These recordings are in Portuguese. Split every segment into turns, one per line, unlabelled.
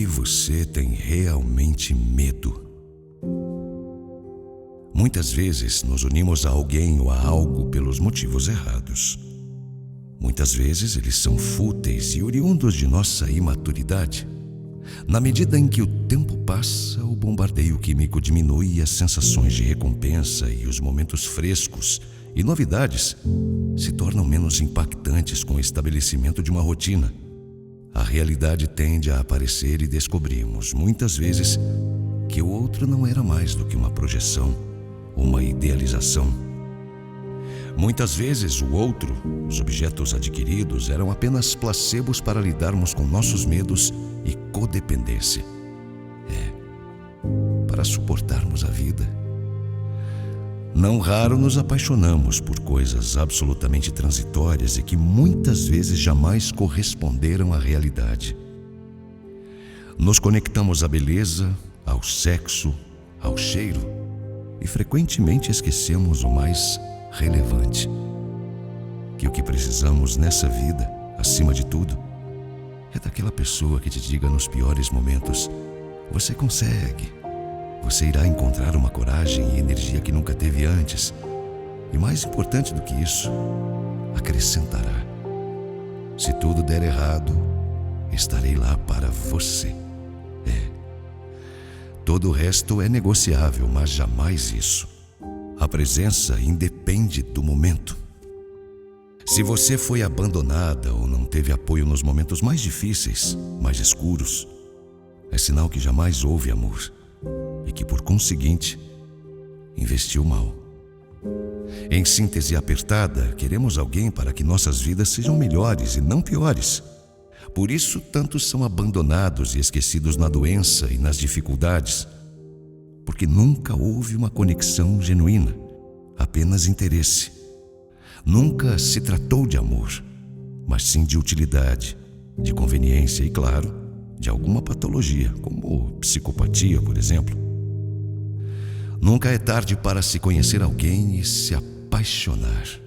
você tem realmente medo? Muitas vezes nos unimos a alguém ou a algo pelos motivos errados. Muitas vezes eles são fúteis e oriundos de nossa imaturidade. Na medida em que o tempo passa, o bombardeio químico diminui e as sensações de recompensa e os momentos frescos e novidades se tornam menos impactantes com o estabelecimento de uma rotina. A realidade tende a aparecer e descobrimos, muitas vezes, que o outro não era mais do que uma projeção, uma idealização. Muitas vezes o outro, os objetos adquiridos, eram apenas placebos para lidarmos com nossos medos e codependência. Para suportarmos a vida. Não raro nos apaixonamos por coisas absolutamente transitórias e que muitas vezes jamais corresponderam à realidade. Nos conectamos à beleza, ao sexo, ao cheiro e frequentemente esquecemos o mais relevante: que o que precisamos nessa vida, acima de tudo, é daquela pessoa que te diga nos piores momentos: você consegue, você irá encontrar uma coragem e energia que nunca teve antes, e mais importante do que isso, acrescentará: se tudo der errado, estarei lá para você. Todo o resto é negociável, mas jamais isso. A presença independe do momento. Se você foi abandonada ou não teve apoio nos momentos mais difíceis, mais escuros, é sinal que jamais houve amor e que, por conseguinte, investiu mal. Em síntese apertada, queremos alguém para que nossas vidas sejam melhores e não piores. Por isso, tantos são abandonados e esquecidos na doença e nas dificuldades, porque nunca houve uma conexão genuína, apenas interesse. Nunca se tratou de amor, mas sim de utilidade, de conveniência e, claro, de alguma patologia, como psicopatia, por exemplo. Nunca é tarde para se conhecer alguém e se apaixonar.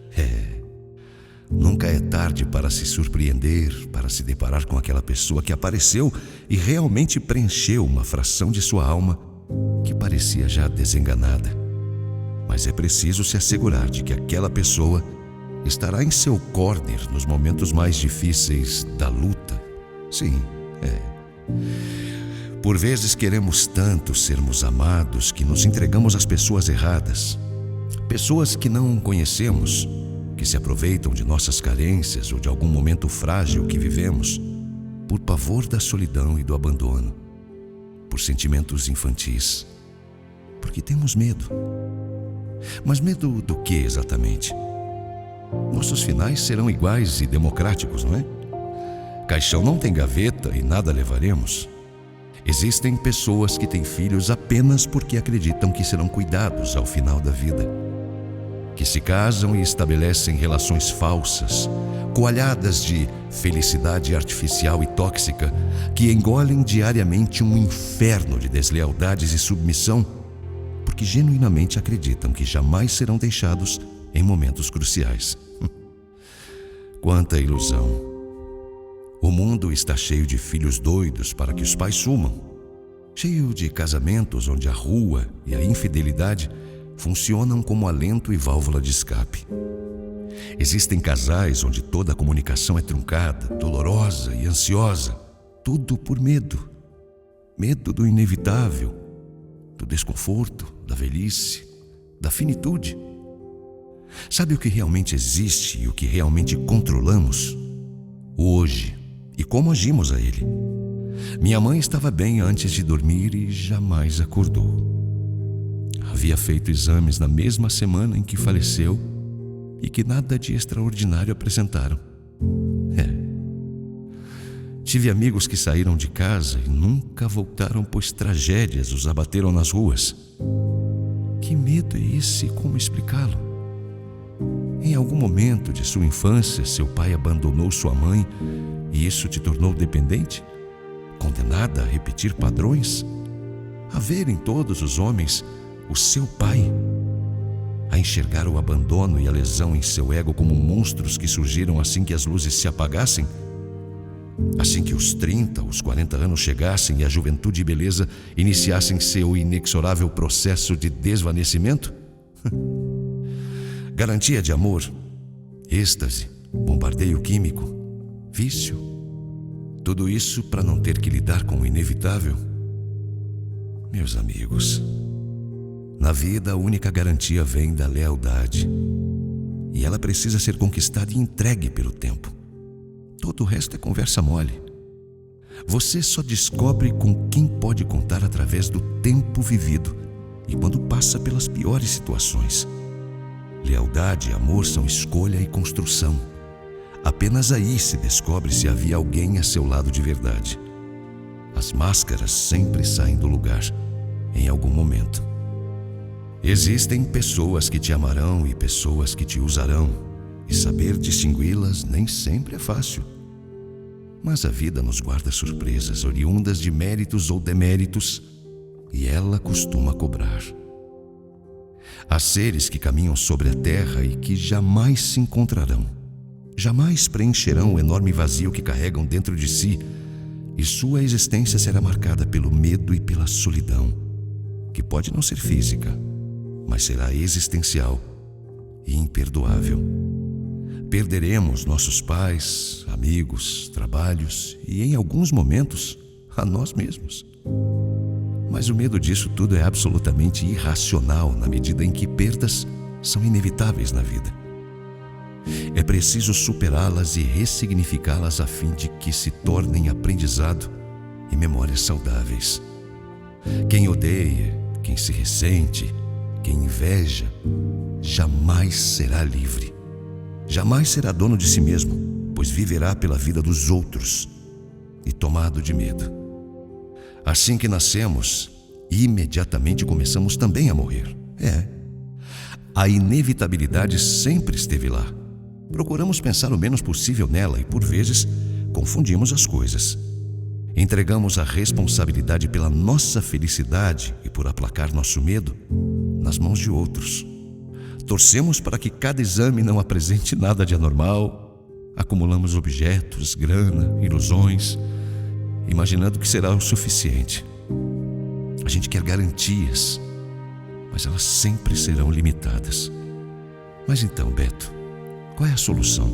Nunca é tarde para se surpreender, para se deparar com aquela pessoa que apareceu e realmente preencheu uma fração de sua alma que parecia já desenganada. Mas é preciso se assegurar de que aquela pessoa estará em seu corner nos momentos mais difíceis da luta. Sim, Por vezes queremos tanto sermos amados que nos entregamos às pessoas erradas. Pessoas que não conhecemos, que se aproveitam de nossas carências ou de algum momento frágil que vivemos, por pavor da solidão e do abandono, por sentimentos infantis, porque temos medo. Mas medo do que exatamente? Nossos finais serão iguais e democráticos, não é? Caixão não tem gaveta e nada levaremos. Existem pessoas que têm filhos apenas porque acreditam que serão cuidados ao final da vida, que se casam e estabelecem relações falsas, coalhadas de felicidade artificial e tóxica, que engolem diariamente um inferno de deslealdades e submissão, porque genuinamente acreditam que jamais serão deixados em momentos cruciais. Quanta ilusão! O mundo está cheio de filhos doidos para que os pais sumam, cheio de casamentos onde a rua e a infidelidade funcionam como alento e válvula de escape. Existem casais onde toda a comunicação é truncada, dolorosa e ansiosa, tudo por medo. Medo do inevitável, do desconforto, da velhice, da finitude. Sabe o que realmente existe e o que realmente controlamos? O hoje e como agimos a ele. Minha mãe estava bem antes de dormir e jamais acordou. Havia feito exames na mesma semana em que faleceu e que nada de extraordinário apresentaram. Tive amigos que saíram de casa e nunca voltaram, pois tragédias os abateram nas ruas. Que medo é esse e como explicá-lo? Em algum momento de sua infância, seu pai abandonou sua mãe e isso te tornou dependente? Condenada a repetir padrões? A ver em todos os homens o seu pai? A enxergar o abandono e a lesão em seu ego como monstros que surgiram assim que as luzes se apagassem? Assim que os 30, os 40 anos chegassem e a juventude e beleza iniciassem seu inexorável processo de desvanecimento? Garantia de amor, êxtase, bombardeio químico, vício. Tudo isso para não ter que lidar com o inevitável? Meus amigos, na vida a única garantia vem da lealdade. E ela precisa ser conquistada e entregue pelo tempo. Todo o resto é conversa mole. Você só descobre com quem pode contar através do tempo vivido e quando passa pelas piores situações. Lealdade e amor são escolha e construção. Apenas aí se descobre se havia alguém a seu lado de verdade. As máscaras sempre saem do lugar, em algum momento. Existem pessoas que te amarão e pessoas que te usarão, e saber distingui-las nem sempre é fácil. Mas a vida nos guarda surpresas oriundas de méritos ou deméritos, e ela costuma cobrar. Há seres que caminham sobre a terra e que jamais se encontrarão, jamais preencherão o enorme vazio que carregam dentro de si, e sua existência será marcada pelo medo e pela solidão, que pode não ser física, mas será existencial e imperdoável. Perderemos nossos pais, amigos, trabalhos e, em alguns momentos, a nós mesmos. Mas o medo disso tudo é absolutamente irracional na medida em que perdas são inevitáveis na vida. É preciso superá-las e ressignificá-las a fim de que se tornem aprendizado e memórias saudáveis. Quem odeia, quem se ressente, quem inveja, jamais será livre. Jamais será dono de si mesmo, pois viverá pela vida dos outros e tomado de medo. Assim que nascemos, imediatamente começamos também a morrer. A inevitabilidade sempre esteve lá. Procuramos pensar o menos possível nela e, por vezes, confundimos as coisas. Entregamos a responsabilidade pela nossa felicidade e por aplacar nosso medo nas mãos de outros. Torcemos para que cada exame não apresente nada de anormal. Acumulamos objetos, grana, ilusões, imaginando que será o suficiente. A gente quer garantias, mas elas sempre serão limitadas. Mas então, Beto, qual é a solução?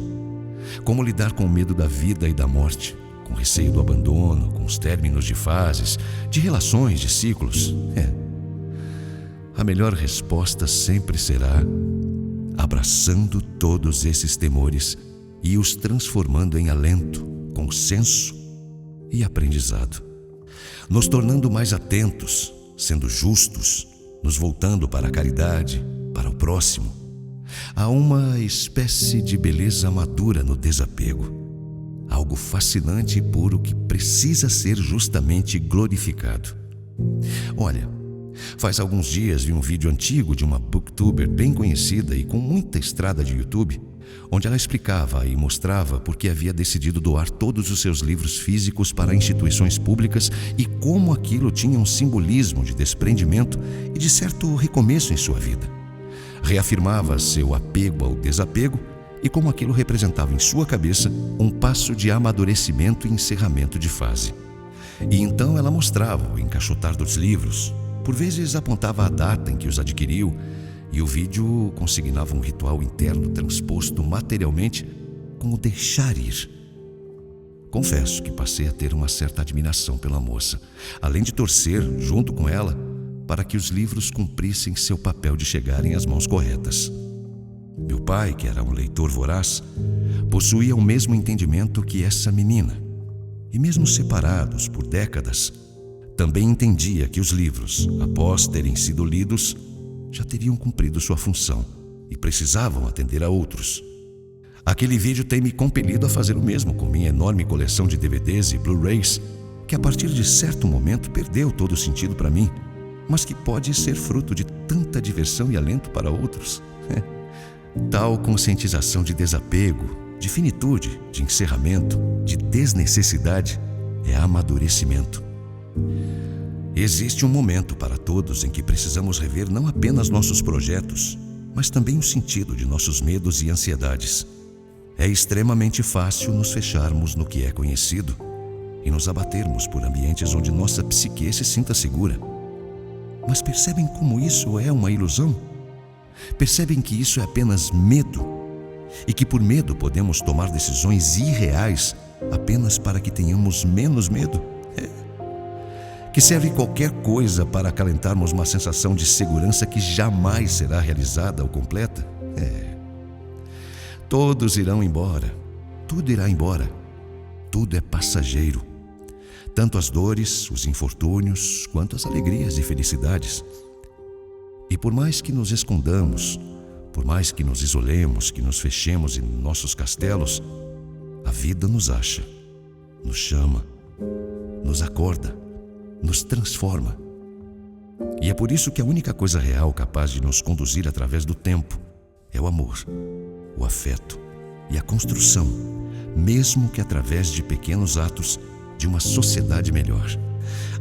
Como lidar com o medo da vida e da morte? Com receio do abandono, com os términos de fases, de relações, de ciclos? A melhor resposta sempre será abraçando todos esses temores e os transformando em alento, consenso e aprendizado. Nos tornando mais atentos, sendo justos, nos voltando para a caridade, para o próximo. Há uma espécie de beleza madura no desapego. Algo fascinante e puro que precisa ser justamente glorificado. Olha, faz alguns dias vi um vídeo antigo de uma booktuber bem conhecida e com muita estrada de YouTube, onde ela explicava e mostrava por que havia decidido doar todos os seus livros físicos para instituições públicas e como aquilo tinha um simbolismo de desprendimento e de certo recomeço em sua vida. Reafirmava seu apego ao desapego e como aquilo representava em sua cabeça um passo de amadurecimento e encerramento de fase. E então ela mostrava o encaixotar dos livros, por vezes apontava a data em que os adquiriu, e o vídeo consignava um ritual interno transposto materialmente como deixar ir. Confesso que passei a ter uma certa admiração pela moça, além de torcer, junto com ela, para que os livros cumprissem seu papel de chegarem às mãos corretas. Meu pai, que era um leitor voraz, possuía o mesmo entendimento que essa menina, e mesmo separados por décadas, também entendia que os livros, após terem sido lidos, já teriam cumprido sua função e precisavam atender a outros. Aquele vídeo tem me compelido a fazer o mesmo com minha enorme coleção de DVDs e Blu-rays, que a partir de certo momento perdeu todo o sentido para mim, mas que pode ser fruto de tanta diversão e alento para outros. Tal conscientização de desapego, de finitude, de encerramento, de desnecessidade é amadurecimento. Existe um momento para todos em que precisamos rever não apenas nossos projetos, mas também o sentido de nossos medos e ansiedades. É extremamente fácil nos fecharmos no que é conhecido e nos abatermos por ambientes onde nossa psique se sinta segura. Mas percebem como isso é uma ilusão? Percebem que isso é apenas medo e que por medo podemos tomar decisões irreais apenas para que tenhamos menos medo? Que serve qualquer coisa para acalentarmos uma sensação de segurança que jamais será realizada ou completa? Todos irão embora, tudo irá embora, tudo é passageiro. Tanto as dores, os infortúnios, quanto as alegrias e felicidades. E por mais que nos escondamos, por mais que nos isolemos, que nos fechemos em nossos castelos, a vida nos acha, nos chama, nos acorda, nos transforma. E é por isso que a única coisa real capaz de nos conduzir através do tempo é o amor, o afeto e a construção, mesmo que através de pequenos atos de uma sociedade melhor.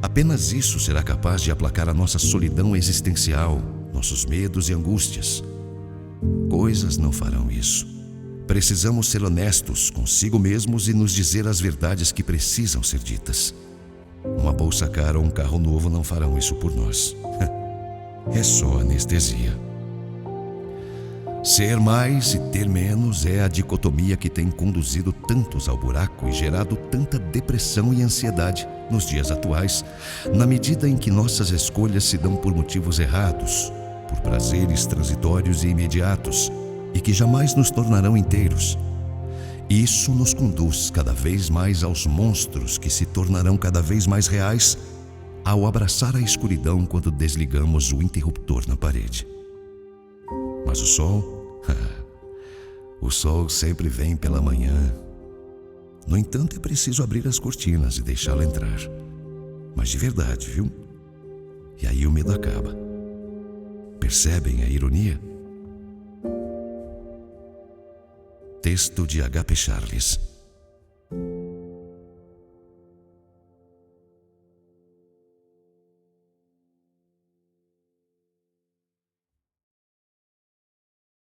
Apenas isso será capaz de aplacar a nossa solidão existencial, nossos medos e angústias. Coisas não farão isso. Precisamos ser honestos consigo mesmos e nos dizer as verdades que precisam ser ditas. Uma bolsa cara ou um carro novo não farão isso por nós. É só anestesia. Ser mais e ter menos é a dicotomia que tem conduzido tantos ao buraco e gerado tanta depressão e ansiedade nos dias atuais, na medida em que nossas escolhas se dão por motivos errados, por prazeres transitórios e imediatos, e que jamais nos tornarão inteiros. Isso nos conduz cada vez mais aos monstros que se tornarão cada vez mais reais ao abraçar a escuridão quando desligamos o interruptor na parede. Mas o sol? O sol sempre vem pela manhã. No entanto, é preciso abrir as cortinas e deixá-lo entrar. Mas de verdade, viu? E aí o medo acaba. Percebem a ironia? Texto de H.P. Charles.